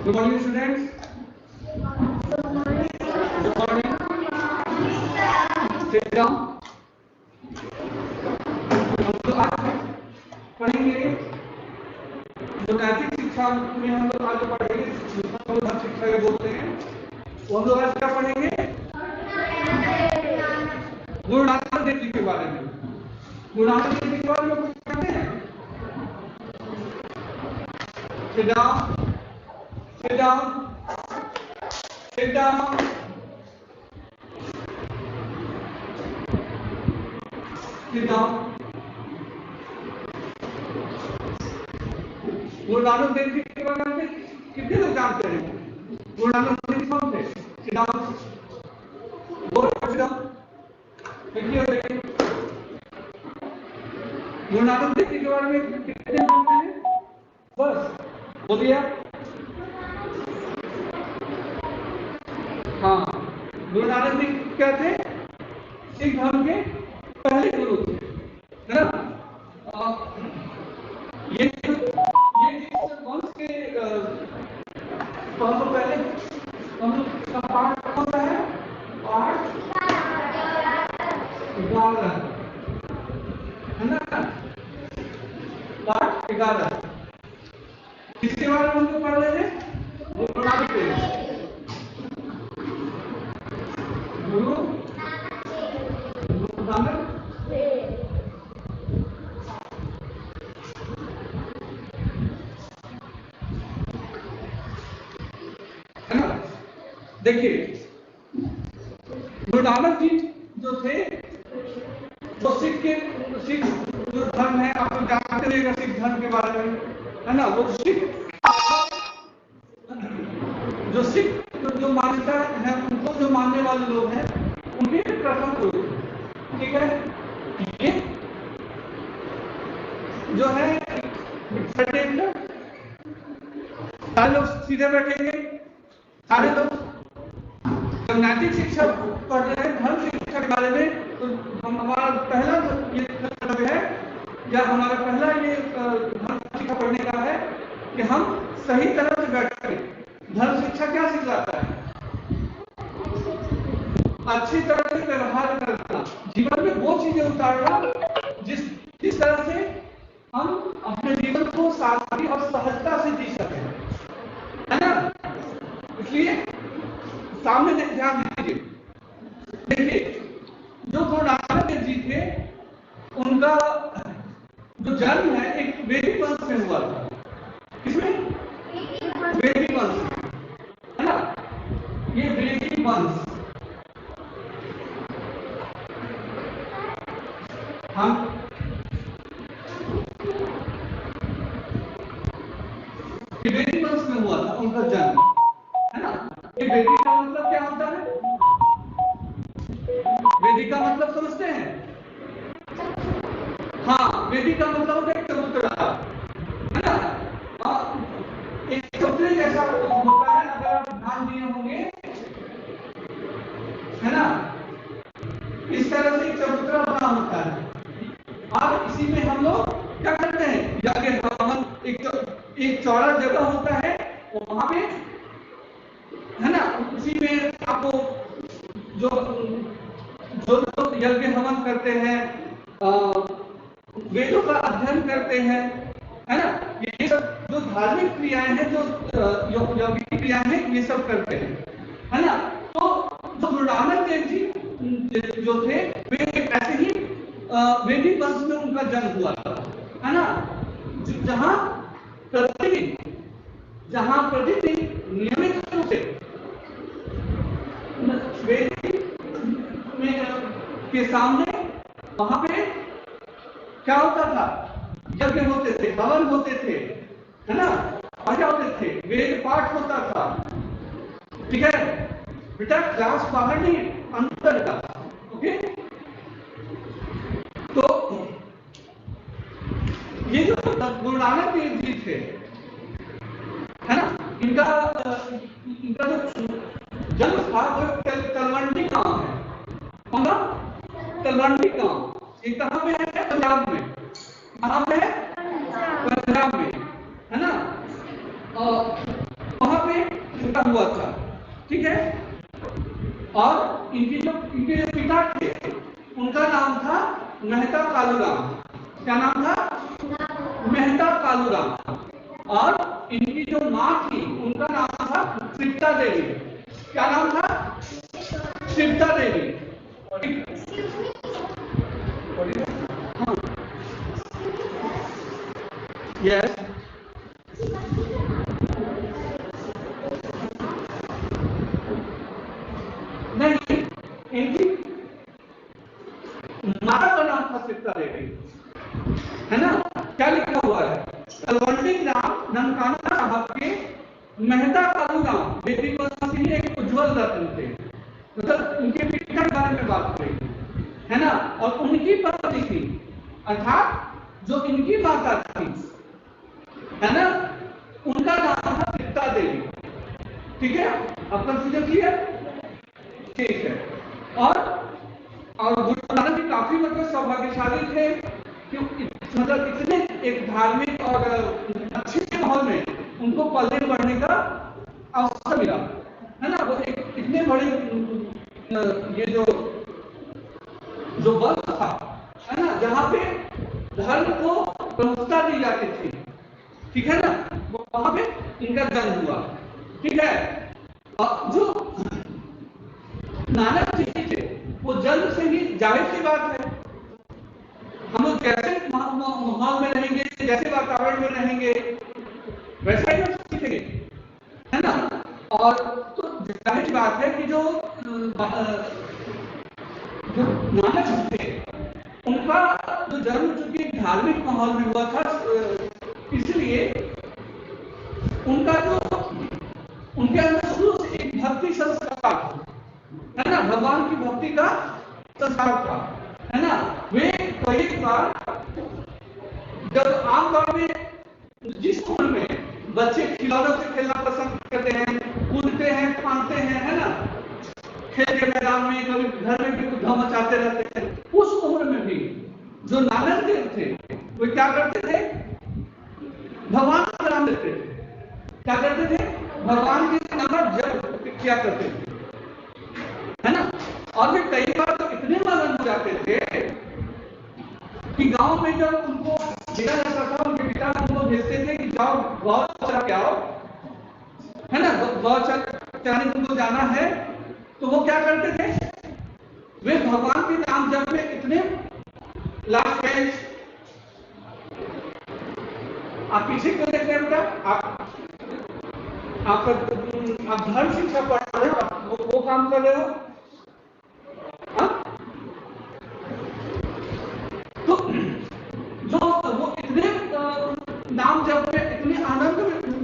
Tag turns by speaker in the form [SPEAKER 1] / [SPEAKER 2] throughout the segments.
[SPEAKER 1] Good morning, students. Good morning. Sit down. हम लोग आज पढ़ेंगे जो नैतिक शिक्षा में हम लोग आगे पढ़ेंगे, जिसको हम शिक्षा के बोलते हैं। वो हम लोग आज क्या पढ़ेंगे? गुरु नानक देव जी के बारे में। गुरु नानक देव जी के बारे में कुछ जानते हैं? Sit down. Sit down. Sit down. Sit down. Guru Nanak Dev ji के बारे में कितने लोग जानते हैं? गुरु नानक देव जी कौन थे? Sit down. Sit down. देखिए गुरु नानक देव जी के बारे में कितने जानते हैं? बस बोलिए। हाँ, गुरु नानक देव क्या थे? सिख धर्म के पहले गुरु थे, है ना? ये वंश के पहले हम लोग का पाठ कौन सा है? पाठ 11 है ना? पाठ 11 किसके बारे में हम लोग पढ़ रहे हैं? गुरु नानक देव। गुरु नानक है ना? देखिए गुरु नानक जी जो थे वो सिख जो धर्म है, आप लोग जानते रहिएगा सिख धर्म के बारे में, है ना? वो सिख जो मान्यता है, उनको जो मानने वाले लोग हैं उनके प्रथम गुरु, ठीक है? ये जो है सारे लोग सीधे बैठेंगे, सारे लोग जब नैतिक शिक्षा पढ़ रहे हैं धर्म शिक्षा के बारे में, तो हमारा पहला ये कर्तव्य है या हमारा पहला ये धर्म शिक्षा पढ़ने का है कि हम सही तरह से बैठ करें। धर्म शिक्षा क्या सिखाता है? अच्छी तरह से व्यवहार करना, जीवन में वो चीजें उतारना जिस तरह से हम अपने जीवन को सादगी और सहजता से जी सकें, है ना? इसलिए सामने ध्यान दीजिए। देखिए जो गुरु नानक देव जी थे उनका जो जन्म है एक वैदिक वंश में हुआ था। किसमें? वैदिक वंश, है ना? ये वैदिक वंश हम वैदिक वंश में हुआ था उनका जन्म, है ना? ये वैदिक का मतलब क्या होता है? वैदिक का मतलब समझते हैं? हाँ, वैदिक का मतलब होता है चबूतरा, है ना? एक चबूतरे जैसा होता है, अगर आप ध्यान दिए होंगे, है ना? इस तरह से एक चबूतरा बना होता है और इसी में हम लोग क्या करते हैं? यज्ञ हवन, एक चौड़ा जगह होता है वहां पे, है ना? उसी में आपको जो लोग यज्ञ हवन करते हैं, वेदों का अध्ययन करते हैं, है ना? ये सब जो धार्मिक क्रियाएं हैं, जो यौगिक क्रियाएं हैं, ये सब करते हैं, है ना? तो गुरु नानक देव जी जो थे वे ऐसे ही वैदिक वंश में उनका जन्म हुआ था, है ना? जहां प्रतिदिन नियमित रूप से वैदिक के सामने वहां पे क्या होता था? यज्ञ होते थे, हवन होते थे, है ना? पूजा होते थे, वेद पाठ होता था, ठीक है बेटा? क्लास बाहर नहीं, अंदर का, ओके? तो ये जो गुरु नानक देव जी थे, है ना? इनका जो जन्म था वो तलवंडी गांव है। कौन सा? तलवंडी गांव। ये कहाँ पे है? पंजाब में। कहाँ पे है? पंजाब में, है ना? और वहां पे और इनके जो पिता थे उनका नाम था मेहता कालूराम। क्या नाम था? मेहता कालूराम। और इनकी जो माँ थी उनका नाम था तृप्ता देवी। क्या नाम था? तृप्ता देवी। हाँ, यस, नहीं, इनकी माता का नाम था तृप्ता देवी, है ना? क्या लिखा हुआ है? तलवंडी ग्राम ननकाना साहब के मेहता कालूराम बेटी को एक उज्जवल रत्न थे। मतलब उनके पिता के बारे में बात करें, है ना? और उनकी पत्नी थी, अर्थात जो इनकी माता थी, है ना, उनका नाम था तृप्ता देवी। ठीक है, अब कंफ्यूजन क्लियर? ठीक है। और गुरु नानक जी काफी मतलब सौभाग्यशाली थे कि मतलब इतने एक धार्मिक और अच्छे माहौल में उनको पलने बढ़ने का अवसर मिला, है ना? वो एक इतने बड़े ये जो वर्ग था, है ना, जहाँ पे धर्म को प्रमुखता दी जाती थी, ठीक है ना, वहां पे इनका जन्म हुआ। ठीक है। जो नानक जी थे वो जन्म से ही, जाहिर सी बात है, हम लोग जैसे माहौल में रहेंगे, जैसे वातावरण में रहेंगे, वैसा ही हम सीखेंगे, है ना? और तो जाहिर सी बात है कि जो नानक जी थे उनका जो जन्म चूंकि धार्मिक माहौल में हुआ था, इसलिए उनका जो उनके अंदर शुरू से एक भक्ति संस्कार, है ना, भगवान की भक्ति का संस्कार था, है ना? वे कई बार जब आमतौर में जिस उम्र में बच्चे खिलौनों से खेलना पसंद करते हैं, कूदते हैं, फांदते हैं, है ना, खेल के मैदान में, कभी घर में भी धूम मचाते रहते हैं, उस उम्र में भी जो नानक देव थे वे क्या करते थे? भगवान का नाम लेते थे। क्या करते थे? भगवान के नाम का जप किया करते थे, है ना? और वे कई बार तो इतने मगन हो जाते थे कि गांव में जब उनको भेजा जाता था, उनके पिता उनको भेजते थे कि जाओ गौ चरा के आओ, है ना, गौ चराने तुमको जाना है, तो वो क्या करते थे? वे भगवान के नाम जप में इतने लास्ट बेंच, आप पीछे क्यों देख रहे हैं बेटा? आप धर्म शिक्षा पढ़ रहे हो, वो काम कर रहे हो, हाँ? तो जो वो इतने नाम जप में इतने आनंद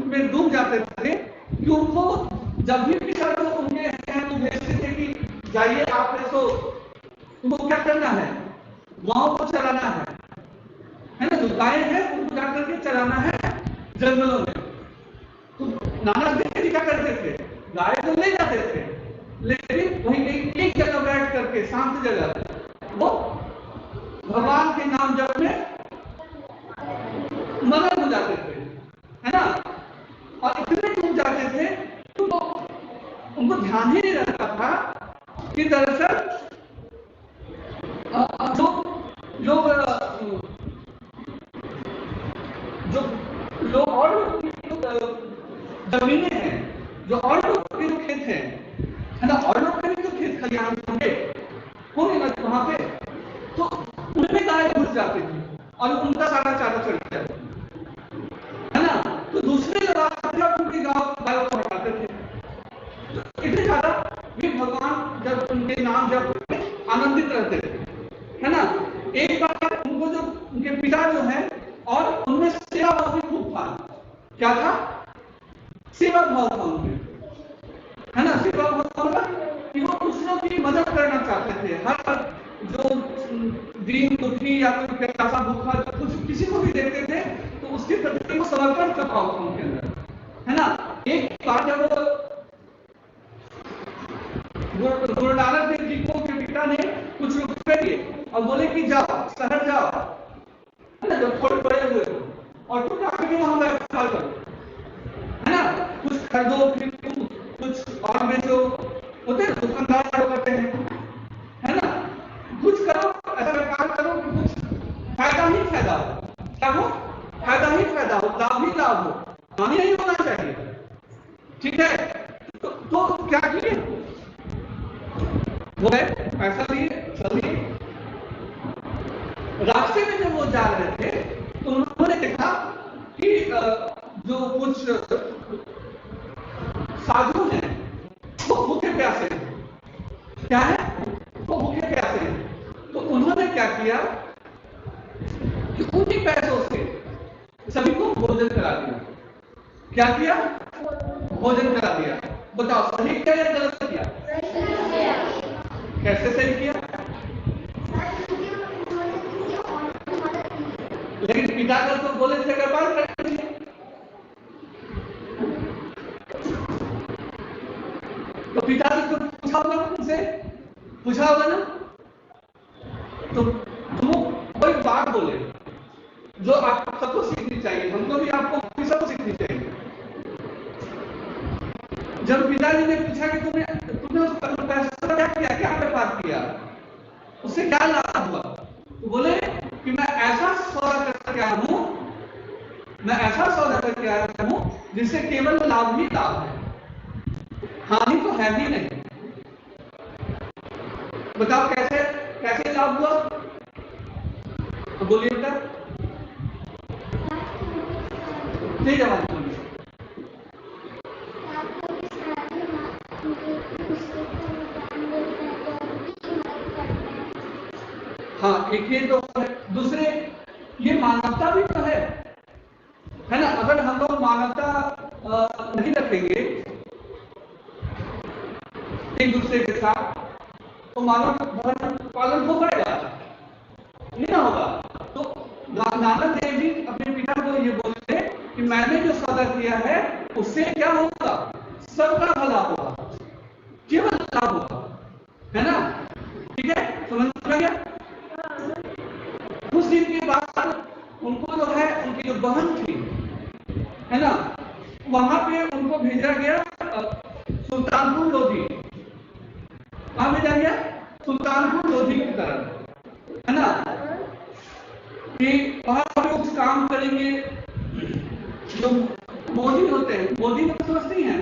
[SPEAKER 1] में डूब जाते थे कि उनको जब भी पिता को उनके यहाँ तो भेजते थे कि जाइए आप तो तुमको क्या करना है? गाँव को चलाना है ना, जो गाय है उनको जाकर के चलाना है जंगलों में। तो नानक देव जी क्या करते थे? गाय को ले जाते थे, लेकिन वहीं एक जगह बैठ करके शांत जगह वो भगवान के नाम जप में मगन हो जाते थे, है ना? और इतने डूब जाते थे तो उनको ध्यान ही नहीं रहता था कि दरअसल जो लोग और जमीनें हैं, जो और लोग के जो खेत हैं, है ना, और लोग के भी जो खेत खलिहान होंगे ना वहां पे, तो उनमें गाय घुस जाती थी और उनका सारा चारा चल जाता, है ना? तो दूसरे लोग आते थे उनके गायों को हटाते थे। तो इतने ज्यादा वे भगवान जब उनके नाम जब आनंदित रहते थे, है ना? एक बार उनको जो उनके पिता जो है और उनमें सेवा भाव भी खूब था। क्या था? सेवा भाव था उनमें, है ना? सेवा भाव था कि वो दूसरों की मदद करना चाहते थे। हर जो दीन दुखी या कोई प्यासा भूखा कुछ किसी को भी देखते थे तो उसके प्रति वो समर्पण का भाव था उनके अंदर, है ना? एक बार जब गुरु नानक देव जी को उनके पिता ने कुछ रुपए दिए और बोले कि जाओ शहर जाओ, है ना, जब थोड़े बड़े हुए और तुम जाकर के वहां व्यवसाय करो, है ना, कुछ खरीदो फिर कुछ और बेचो, होते दुकानदार वो गए, पैसा लिए, चल दिए। रास्ते में जब वो जा रहे थे तो उन्होंने देखा कि जो कुछ साधु हैं वो भूखे प्यासे हैं। क्या है? वो भूखे प्यासे हैं। तो उन्होंने क्या किया कि उन्हीं पैसों से सभी को भोजन करा दिया। क्या किया? भोजन करा दिया। बताओ सही किया या गलत किया? कैसे सही किया? लेकिन पिता का तो बोले थे व्यापार करेंगे। तो पिता ने तो पूछा होगा उनसे, पूछा होगा ना, तो वो कोई बात बोले जो आप सबको सीखनी चाहिए, हमको भी आपको सबको सीखनी चाहिए। जब पिताजी ने पूछा कि तुमने उस पैसे का क्या किया, क्या व्यापार किया, उससे क्या लाभ हुआ, तो बोले कि मैं ऐसा सौदा करके आया हूं, मैं ऐसा सौदा करके आया हूं जिससे केवल लाभ ही लाभ है, हानि तो है ही नहीं। बताओ कैसे कैसे लाभ हुआ? तो बोलिए बेटा, नहीं जवाब बोलिए। हाँ, एक ये तो है। दूसरे ये मानवता भी तो है ना। अगर हम लोग मानवता नहीं रखेंगे एक दूसरे के साथ तो मानव धर्म पालन हो पाएगा? नहीं ना होगा। तो नानक देव जी अपने पिता को ये बोलते कि मैंने जो सौदा किया है उससे क्या होगा? सबका भला होगा, केवल लाभ होगा, है ना। ठीक है, समझ में आ गया? कुछ दिन के बाद उनको जो है, उनकी जो बहन थी, है ना, वहां पे उनको भेजा गया सुल्तानपुर लोधी। कहां भेजा गया? सुल्तानपुर लोधी की तरफ, है ना, कि वहां पे कुछ काम करेंगे। जो मोदी होते हैं, मोदी को समझती हैं?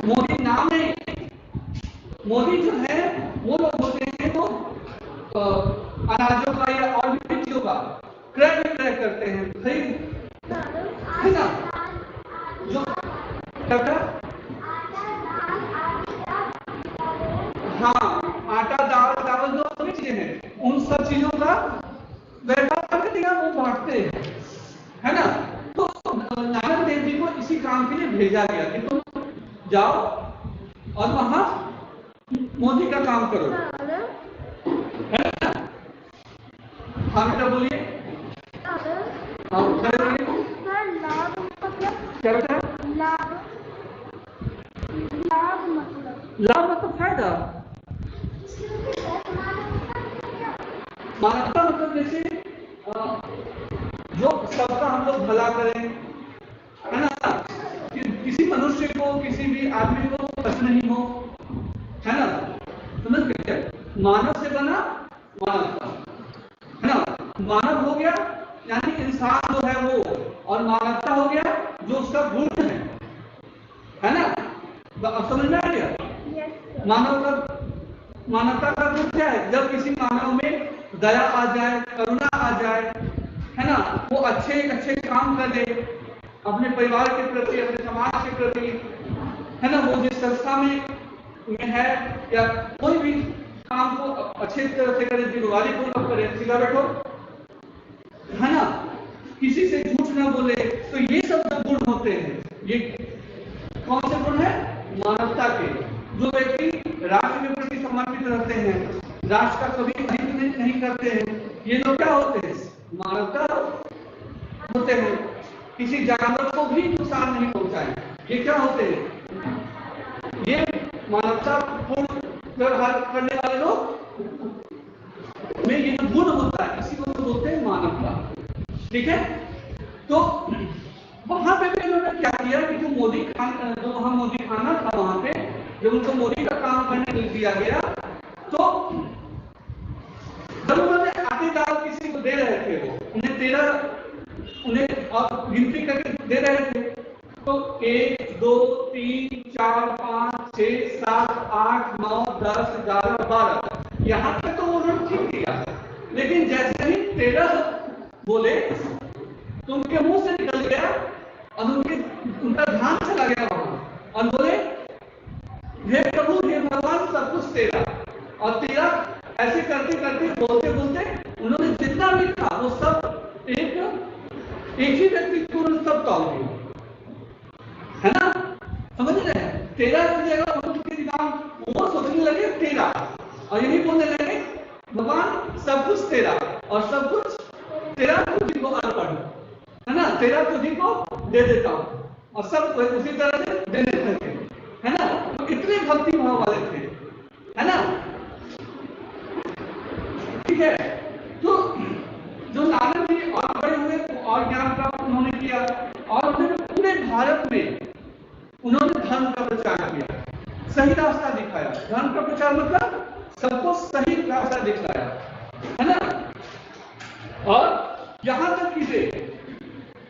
[SPEAKER 1] मोदी नाम है, मोदी जो है वो लोग होते हैं तो अनाजों का या और भी चीजों का क्रय विक्रय करते हैं, खरीद, है ना। जो क्या? हाँ, आटा दाल चावल जो सभी चीजें हैं, उन सब चीजों का व्यापार करके वो बांटते हैं, है ना। तो नानक देव जी को इसी काम के लिए भेजा गया कि तुम जाओ और वहां मोदी का काम करो, है ना। हाँ बेटा बोलिए। हाँ बोलिए। क्या बेटा? लाभ मतलब फायदा। मानवता मतलब जैसे जो सबका हम लोग भला करें, है ना, कि किसी मनुष्य को, किसी भी आदमी को कष्ट नहीं हो, है ना। समझ गए? मानव से बना मानवता, है ना। मानव हो गया यानी इंसान जो है वो, और मानवता हो गया जो उसका गुण है ना। अब समझ में आ गया? मानवता का गुण क्या है? जब किसी मानव में दया आ जाए, करुणा आ जाए, है ना, वो अच्छे अच्छे काम कर ले अपने परिवार के प्रति, अपने समाज के प्रति, है ना। वो जिस संस्था में है या कोई भी काम को अच्छे तरह से करे, जिम्मेवारी पूर्वक करे, सीधा बैठो, है ना, किसी से झूठ ना बोले, तो ये सब जो गुण होते हैं, ये कौन से गुण है? मानवता के। जो व्यक्ति राष्ट्र के प्रति समर्पित रहते हैं, राष्ट्र का कभी अहित नहीं करते हैं, ये लोग क्या होते हैं? मानवता होते हैं। किसी जानवर को भी नुकसान नहीं पहुंचाए, ये क्या होते हैं? ये मानवता पूर्ण व्यवहार करने वाले लोग में ये गुण होता है, इसी को बोलते हैं मानवता। ठीक है। तो वहां पे भी उन्होंने क्या किया कि जो वहां मोदी खाना था, वहां पे जब उनको मोदी का काम करने के लिए दिया गया, तो जब उन्होंने आटे दाल किसी को दे रहे थे, वो उन्हें और गिनती करके दे रहे थे, तो 1 2 3 4 5 6 7 8, 9, 10, 11, 12 यहाँ तक तो उन्होंने ठीक किया, लेकिन जैसे ही 13 बोले तो उनके मुंह से निकल गया और उनका ध्यान चला गया वहां और बोले हे प्रभु हे भगवान सब कुछ तेरा। और 13 ऐसे करते करते बोलते बोलते उन्होंने जितना भी था वो सब एक ही व्यक्ति को सब तौल दिया, है ना, समझ रहे हैं। 13 की जगह उनके दिमाग वो सोचने लगे 13 और यही बोलने लगे भगवान सब कुछ तेरा और सब कुछ तेरा तुझी को अर्पण, है ना, तेरा तुझी को दे देता हूं और सब उसी तरह से देने लगे, है ना। तो इतने भक्ति भाव वाले थे, है ना, ठीक है। तो जो नानक जी और बड़े हुए और ज्ञान प्राप्त उन्होंने किया और उन्होंने पूरे भारत में उन्होंने धर्म का प्रचार किया, सही रास्ता दिखाया। धर्म का प्रचार मतलब सबको सही रास्ता दिखाया, है ना। और यहां तक कि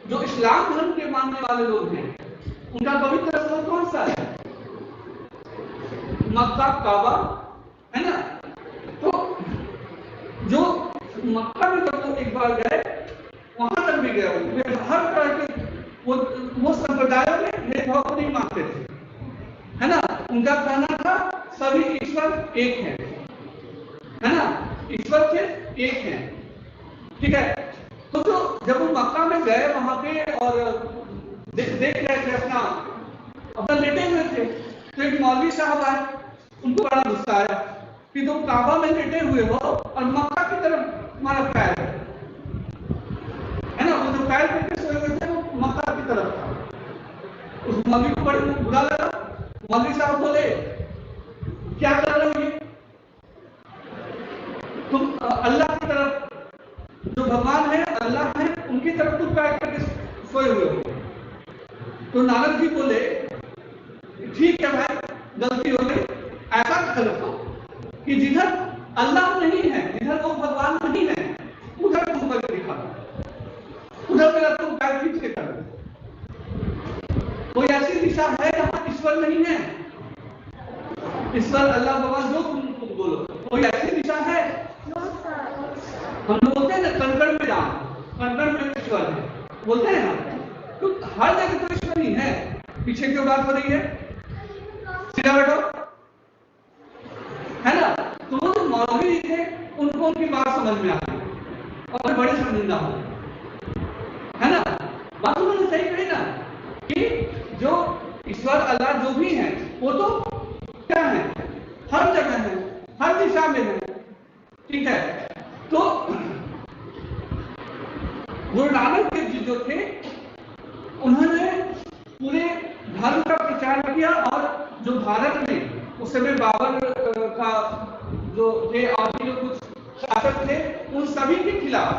[SPEAKER 1] जो इस्लाम धर्म के मानने वाले लोग हैं उनका पवित्र स्थल कौन सा है? मक्का, काबा, है ना। तो जो मक्का में जब लोग एक बार गए वहां तक भी गए, वे हर तरह के वो संप्रदायों में भेदभाव नहीं मानते थे, है ना। उनका कहना था सभी ईश्वर एक है ना, ईश्वर के एक है, ठीक है। तो जो जब वो मक्का में गए वहां पे और देख रहे थे अपना लेटे हुए थे, तो एक मौलवी साहब आए, उनको बड़ा गुस्सा आया कि तुम काबा में लेटे हुए हो और मक्का की तरफ तुम्हारा पैर है ना, वो जो पैर करके सोए हुए थे वो मक्का की तरफ था। उस मौलवी को बड़ा बुरा लगा। मौलवी साहब बोले क्या कर रहे हो ये, तुम अल्लाह की तरफ, जो भगवान है अल्लाह है उनकी तरफ तुम पैर करके सोए हुए हो। तो नानक जी बोले ठीक है भाई, गलती हो गई, ऐसा करो कि जिधर अल्लाह नहीं है, जिधर वो भगवान नहीं है, उधर तुम करके दिखा, उधर मेरा तुम पैर खींच के करो। कोई ऐसी दिशा है जहां ईश्वर नहीं है, ईश्वर अल्लाह भगवान जो तुम बोलो, कोई ऐसी दिशा है? हम लोग बोलते हैं ना कंकड़ में राम, कंकड़ में ईश्वर है, बोलते हैं ना। तो हर जगह तो ईश्वर ही है। पीछे क्यों बात हो रही है, सीधा बैठो, है ना। तो वो जो मौलवी थे उनको उनकी बात समझ में आ गई और बड़े शर्मिंदा हो, है ना। बात उन्होंने सही कही ना कि जो ईश्वर अल्लाह जो भी है वो तो क्या है, हर जगह है, हर दिशा में है, ठीक है। तो गुरु नानक देव जी जो थे उन्होंने पूरे धर्म का प्रचार किया और जो भारत में उस समय बाबर का जो थे और भी जो कुछ शासक थे उन सभी के खिलाफ,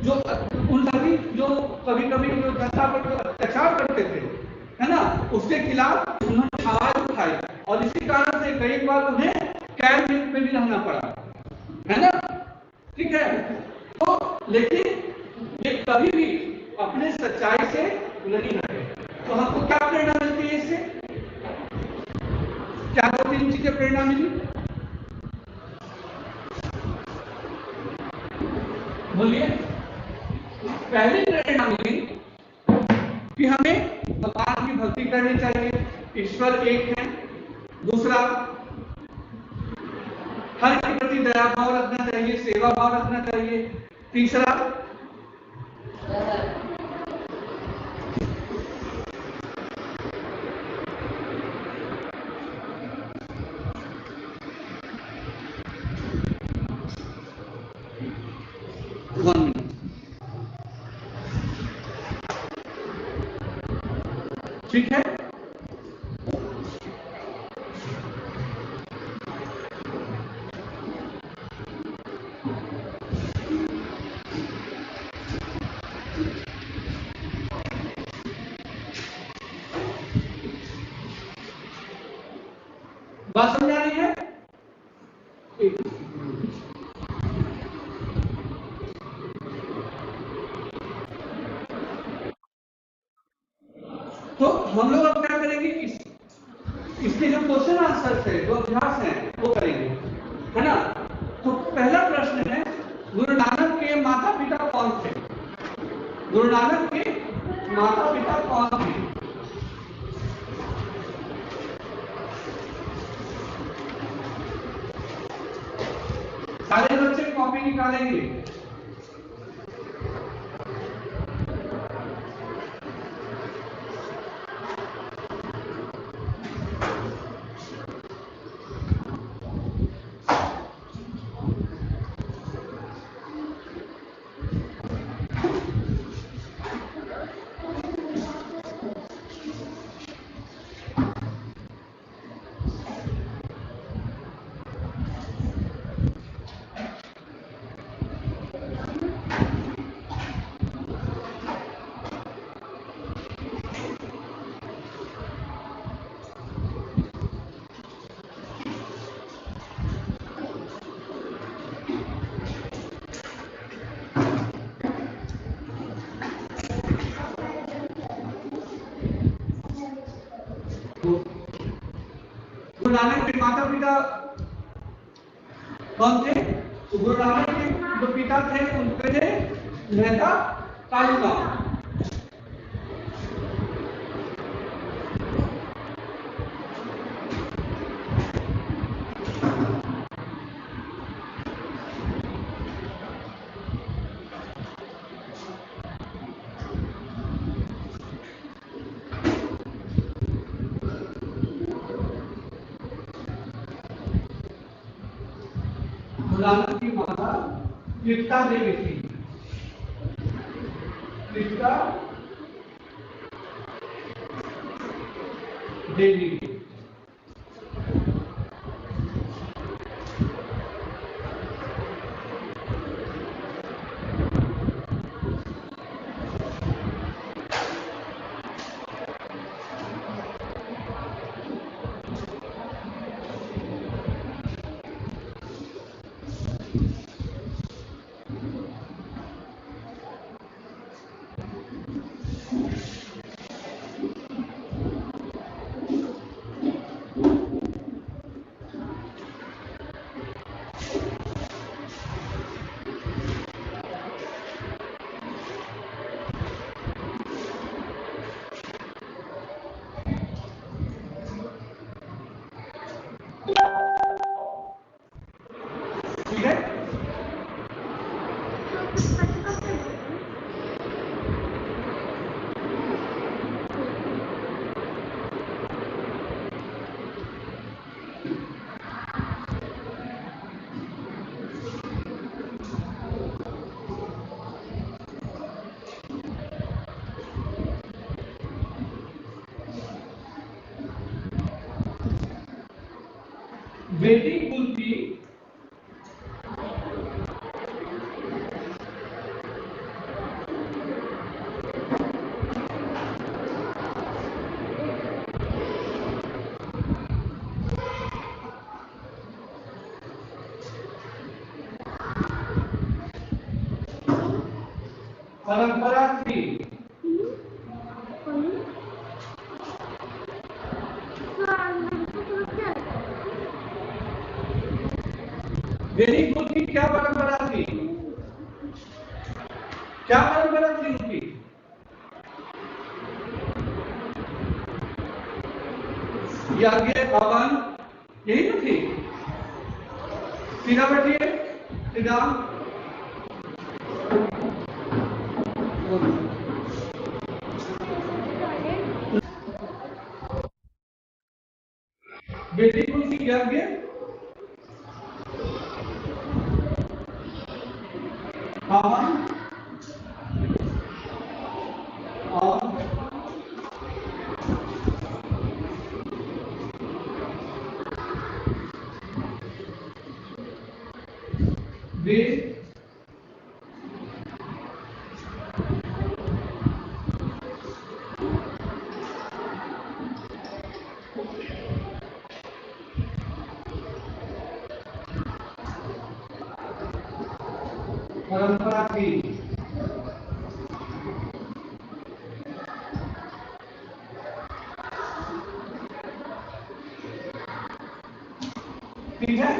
[SPEAKER 1] जो उन सभी जो कभी कभी जो जनता पर जो अत्याचार करते थे, है ना, उसके खिलाफ उन्होंने आवाज उठाई और इसी कारण से कई बार उन्हें कैद में भी रहना पड़ा, है ना, ठीक है। तो लेकिन ये कभी भी अपने सच्चाई से नहीं हटे। तो हमको क्या प्रेरणा मिलती है इससे? क्या 2-3 चीजें प्रेरणा मिली, बोलिए। पहली प्रेरणा मिली कि हमें भगवान की भक्ति करनी चाहिए, ईश्वर एक है। दूसरा, हर के प्रति दया भाव रखना चाहिए, सेवा भाव रखना चाहिए। तीसरा, ठीक है। बात समझ आ रही है? तो हम लोग अब क्या करेंगे, इसके जो क्वेश्चन आंसर प्रैक्टिस है, जो अभ्यास है वो करेंगे, है ना। तो पहला प्रश्न है, गुरु नानक के माता पिता कौन थे? गुरु नानक के माता पिता कौन थे? सारे बच्चे कॉपी निकालेंगे। गुरु नानक के माता पिता कौन थे? तो गुरु नानक के जो पिता थे उनके थे मेहता कालूराम। गुरु नानक की माता तृप्ता देवी थी। तृप्ता देवी। ठीक है। वैदिक कुल की परंपरा थी। वैदिक कुल की क्या परंपरा थी? क्या परंपरा थी उनकी? यज्ञ हवन यही तो थी। सीधा बैठिए, सीधा। वैदिक कुल की यज्ञ हवन और वेद परंपरा थी। ठीक है।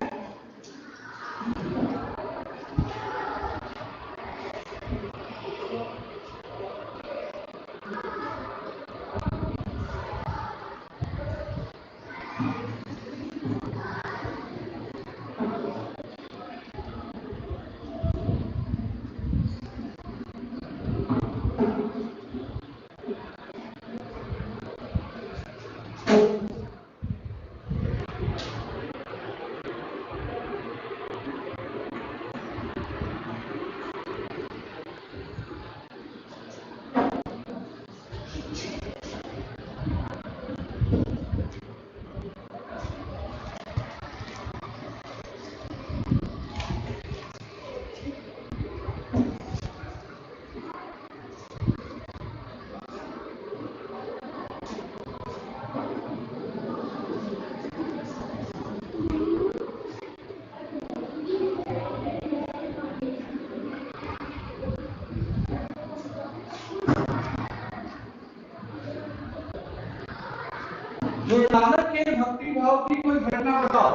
[SPEAKER 1] गुरु नानक के भक्ति भाव की कोई घटना बताओ।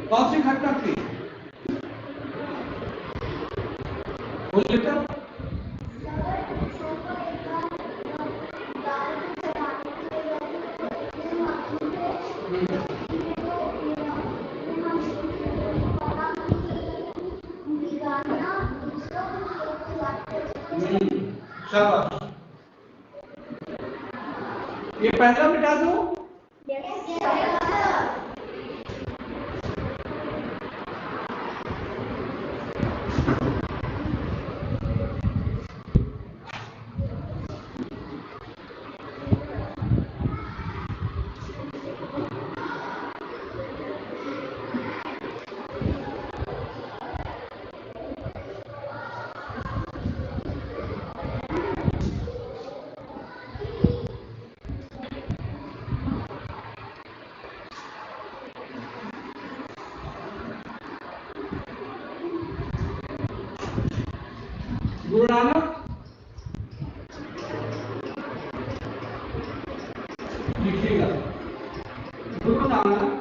[SPEAKER 1] कौन सी घटना थी? बोलिए तो। शाबाश। ये पहला मिटा दो। गुरु नानक लिखिएगा। गुरु नानक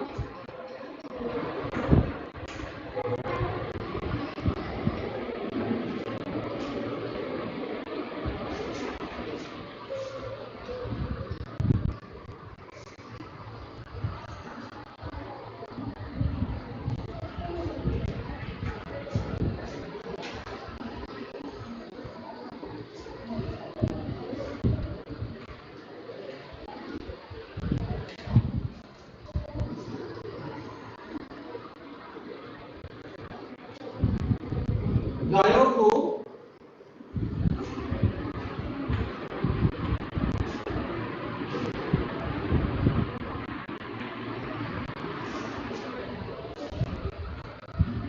[SPEAKER 1] गायों को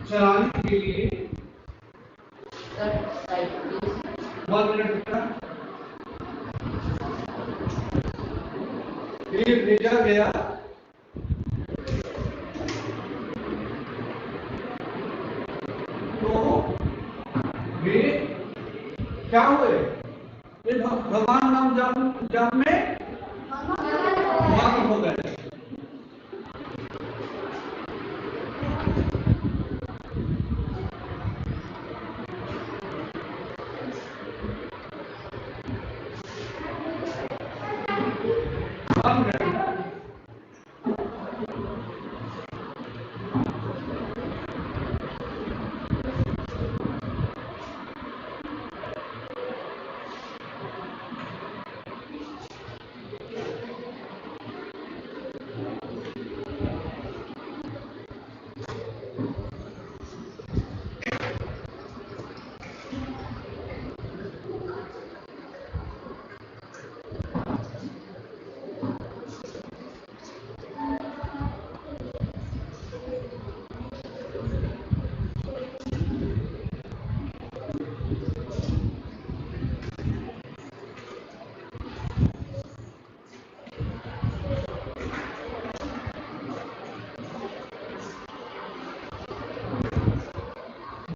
[SPEAKER 1] चलाने के लिए 1 मिनट का भेजा गया। तो वे क्या हुए? वे भगवान नाम जप में मग्न हो गए।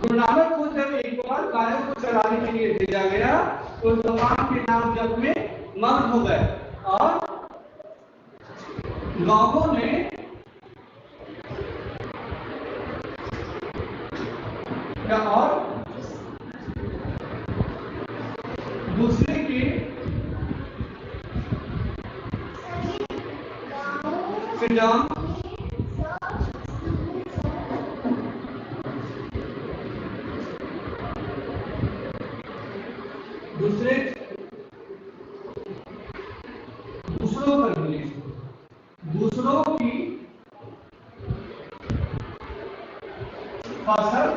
[SPEAKER 1] गुरु नानक को जब एक बार गायों को चराने के लिए भेजा गया तो भगवान के नाम जप में मग्न हो गए और लोगों ने क्या और दूसरे के फ्रीडम दूसरों की फसल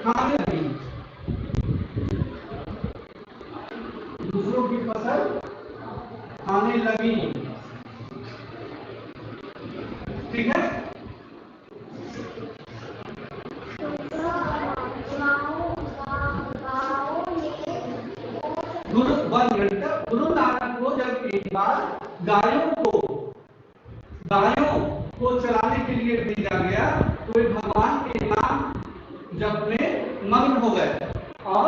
[SPEAKER 1] खाने लगी। दूसरों की फसल खाने लगी। ठीक है। गुरु नानक को जब एक बार गायों को चलाने के लिए भेजा गया तो वे भगवान के नाम जपने मग्न हो गए और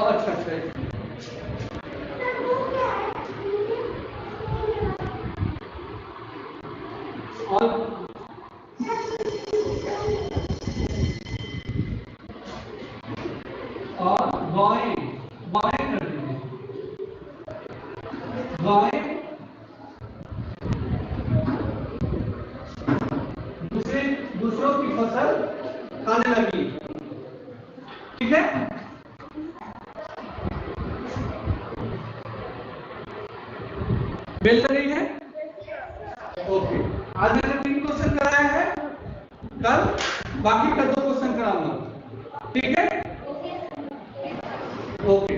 [SPEAKER 1] अच्छा और गायें करती हैं। गायें दूसरों की फसल खाने लगी। ठीक है। मिल रही है। ओके, आज मैंने 3 क्वेश्चन कराया है, कल बाकी का 2 क्वेश्चन कराऊंगा। ठीक है। ओके।